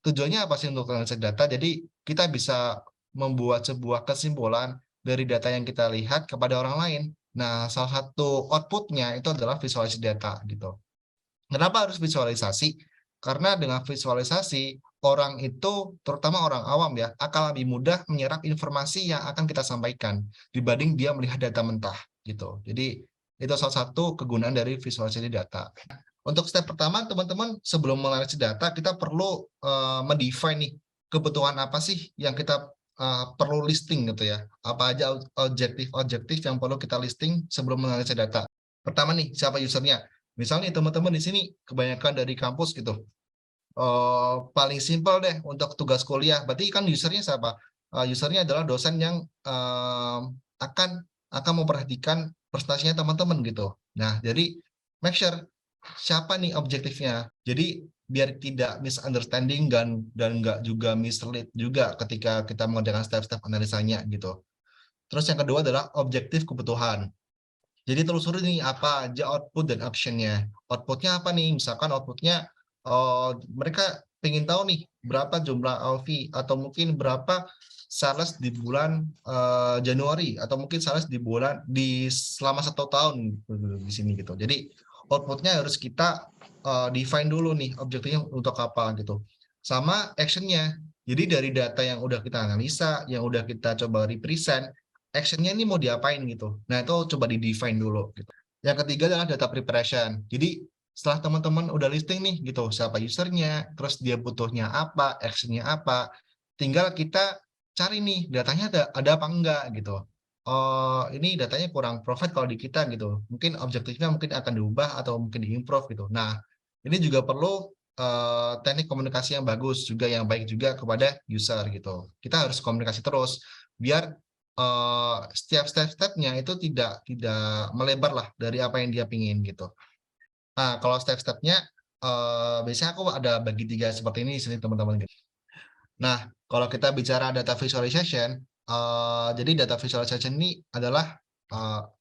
tujuannya apa sih untuk analisa data? Jadi kita bisa membuat sebuah kesimpulan dari data yang kita lihat kepada orang lain. Nah, salah satu output-nya itu adalah visualisasi data gitu. Kenapa harus visualisasi? Karena dengan visualisasi, orang itu, terutama orang awam ya, akan lebih mudah menyerap informasi yang akan kita sampaikan dibanding dia melihat data mentah gitu. Jadi itu salah satu kegunaan dari visualisasi data. Untuk step pertama, teman-teman, sebelum menganalisis data, kita perlu mendefine nih kebutuhan apa sih yang kita perlu listing gitu ya. Apa aja objektif-objektif yang perlu kita listing sebelum menganalisis data. Pertama nih, siapa usernya? Misalnya teman-teman di sini kebanyakan dari kampus gitu. Paling simpel deh untuk tugas kuliah. Berarti kan usernya siapa? Usernya adalah dosen yang akan memperhatikan prestasinya teman-teman gitu. Nah, jadi make sure siapa nih objektifnya. Jadi biar tidak misunderstanding dan nggak juga mislead juga ketika kita mengerjakan step-step analisanya gitu. Terus yang kedua adalah objektif kebutuhan. Jadi telusuri nih apa aja output dan actionnya. Outputnya apa nih? Misalkan outputnya mereka pengen tahu nih berapa jumlah LV atau mungkin berapa sales di bulan Januari atau mungkin sales di selama 1 tahun di sini gitu. Jadi outputnya harus kita define dulu nih objektifnya untuk apa gitu. Sama actionnya. Jadi dari data yang udah kita analisa, yang udah kita coba represent, actionnya ini mau diapain gitu. Nah itu coba di-define dulu. Gitu. Yang ketiga adalah data preparation. Jadi setelah teman-teman udah listing nih gitu, siapa usernya, terus dia butuhnya apa, actionnya apa, tinggal kita cari nih datanya ada apa enggak gitu. Oh ini datanya kurang profit kalau di kita gitu. Mungkin objektifnya mungkin akan diubah atau mungkin diimprove gitu. Nah ini juga perlu teknik komunikasi yang bagus juga yang baik juga kepada user gitu. Kita harus komunikasi terus biar setiap step-stepnya itu tidak melebar lah dari apa yang dia pingin gitu. Nah, kalau step-stepnya biasanya aku ada bagi 3 seperti ini sini teman-teman. Nah, kalau kita bicara data visualization, jadi data visualization ini adalah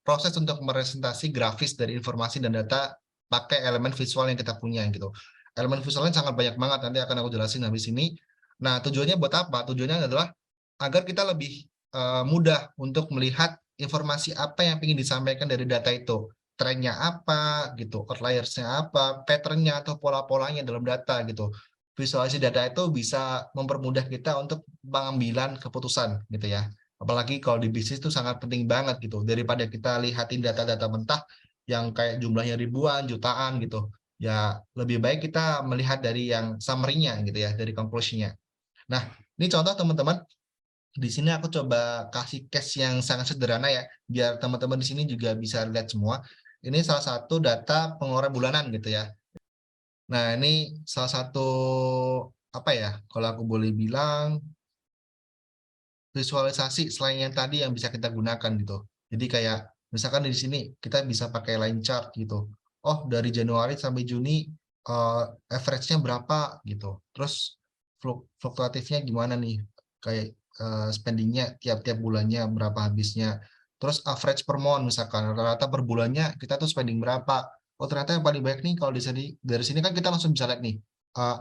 proses untuk merepresentasi grafis dari informasi dan data pakai elemen visual yang kita punya gitu. Elemen visualnya sangat banyak banget, nanti akan aku jelasin habis ini. Nah, tujuannya buat apa? Tujuannya adalah agar kita lebih mudah untuk melihat informasi apa yang ingin disampaikan dari data itu. Trennya apa, gitu, outliers-nya apa, pattern-nya atau pola-polanya dalam data gitu. Visualisasi data itu bisa mempermudah kita untuk pengambilan keputusan gitu ya. Apalagi kalau di bisnis itu sangat penting banget gitu. Daripada kita lihatin data-data mentah yang kayak jumlahnya ribuan, jutaan gitu. Ya lebih baik kita melihat dari yang summary-nya gitu ya, dari konklusinya. Nah, ini contoh teman-teman. Di sini aku coba kasih case yang sangat sederhana ya, biar teman-teman di sini juga bisa lihat semua. Ini salah satu data pengeluaran bulanan gitu ya. Nah, ini salah satu apa ya, kalau aku boleh bilang visualisasi selain yang tadi yang bisa kita gunakan gitu. Jadi kayak misalkan di sini kita bisa pakai line chart gitu. Oh, dari Januari sampai Juni average-nya berapa gitu. Terus fluktuatifnya gimana nih? Kayak spending-nya tiap-tiap bulannya berapa habisnya. Terus average per month misalkan rata-rata per bulannya kita tuh spending berapa. Oh, ternyata yang paling baik nih kalau di sini dari sini kan kita langsung bisa lihat nih.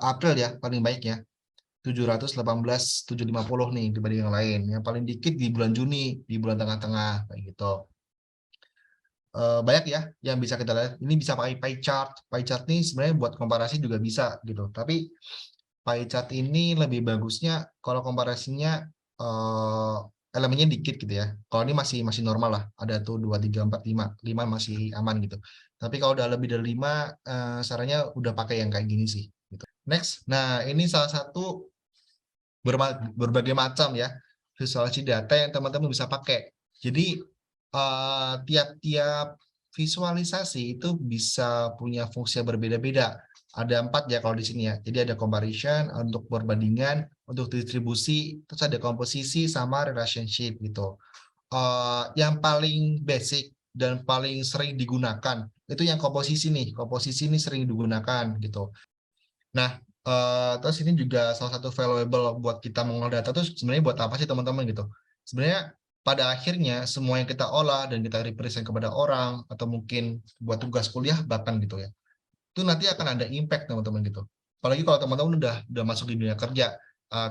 April ya paling baiknya 718,750 nih dibanding yang lain. Yang paling dikit di bulan Juni, di bulan tengah-tengah kayak gitu. Banyak ya yang bisa kita lihat. Ini bisa pakai pie chart. Pie chart ini sebenarnya buat komparasi juga bisa gitu. Tapi pie chart ini lebih bagusnya kalau komparasinya elemennya dikit gitu ya. Kalau ini masih normal lah. Ada tuh 2, 3, 4, 5. 5 masih aman gitu. Tapi kalau udah lebih dari 5, sarannya udah pakai yang kayak gini sih. Gitu. Next, nah ini salah satu berbagai macam ya visualisasi data yang teman-teman bisa pakai. Jadi tiap-tiap visualisasi itu bisa punya fungsi yang berbeda-beda. Ada 4 ya kalau di sini ya. Jadi ada comparison untuk perbandingan, untuk distribusi, terus ada komposisi sama relationship gitu. Yang paling basic dan paling sering digunakan itu yang komposisi nih. Komposisi ini sering digunakan gitu. Nah, terus ini juga salah satu valuable buat kita mengolah data itu sebenarnya buat apa sih teman-teman gitu. Sebenarnya pada akhirnya semua yang kita olah dan kita represent kepada orang atau mungkin buat tugas kuliah bahkan gitu ya. Itu nanti akan ada impact teman-teman gitu. apalagi kalau teman-teman udah masuk di dunia kerja,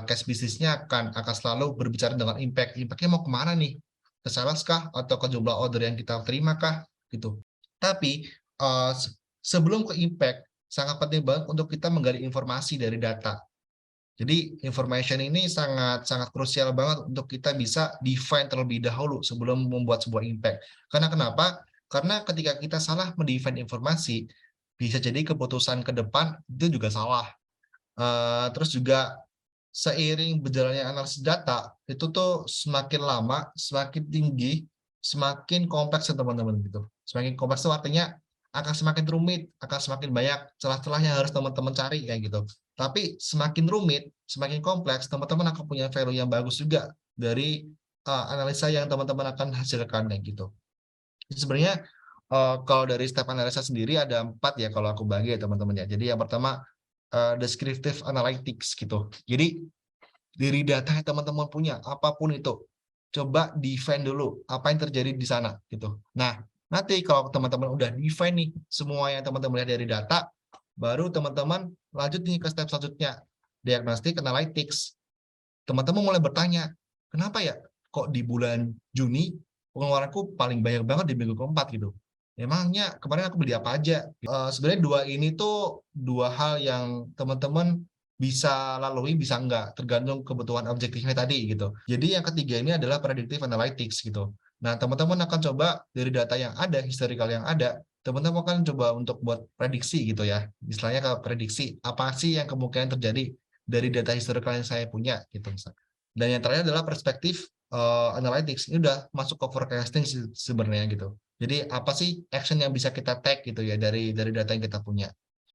case bisnisnya akan selalu berbicara dengan impact. Impact-nya mau kemana nih? Ke sales kah? Atau ke jumlah order yang kita terima kah? Gitu. Tapi, sebelum ke impact, sangat penting banget untuk kita menggali informasi dari data. Jadi information ini sangat sangat krusial banget untuk kita bisa define terlebih dahulu sebelum membuat sebuah impact. Karena kenapa? Karena ketika kita salah mendefine informasi, bisa jadi keputusan ke depan itu juga salah. Terus juga seiring berjalannya analisis data, itu tuh semakin lama, semakin tinggi, semakin kompleks ya teman-teman gitu. Semakin kompleks itu artinya akan semakin rumit, akan semakin banyak celah-celah yang harus teman-teman cari kayak gitu. Tapi semakin rumit, semakin kompleks, teman-teman akan punya value yang bagus juga dari analisa yang teman-teman akan hasilkan kayak gitu. Jadi sebenarnya kalau dari step analisa sendiri ada 4 ya kalau aku bagi ya teman-teman ya. Jadi yang pertama descriptive analytics gitu. Jadi dari data yang teman-teman punya, apapun itu, coba define dulu apa yang terjadi di sana gitu. Nah, nanti kalau teman-teman udah define nih semua yang teman-teman lihat dari data, baru teman-teman lanjut nih ke step selanjutnya, diagnostic analytics. Teman-teman mulai bertanya, kenapa ya kok di bulan Juni pengeluaranku paling banyak banget di minggu keempat gitu. Emangnya kemarin aku beli apa aja? Sebenarnya dua ini tuh dua hal yang teman-teman bisa lalui, bisa enggak, tergantung kebutuhan objektifnya tadi gitu. Jadi yang ketiga ini adalah predictive analytics gitu. Nah, teman-teman akan coba dari data yang ada, historical yang ada, teman-teman akan coba untuk buat prediksi gitu ya. Istilahnya ke prediksi, apa sih yang kemungkinan terjadi dari data historical yang saya punya gitu misalnya. Dan yang terakhir adalah perspektif analytics. Ini udah masuk ke forecasting sebenarnya gitu. Jadi apa sih action yang bisa kita take gitu ya dari data yang kita punya.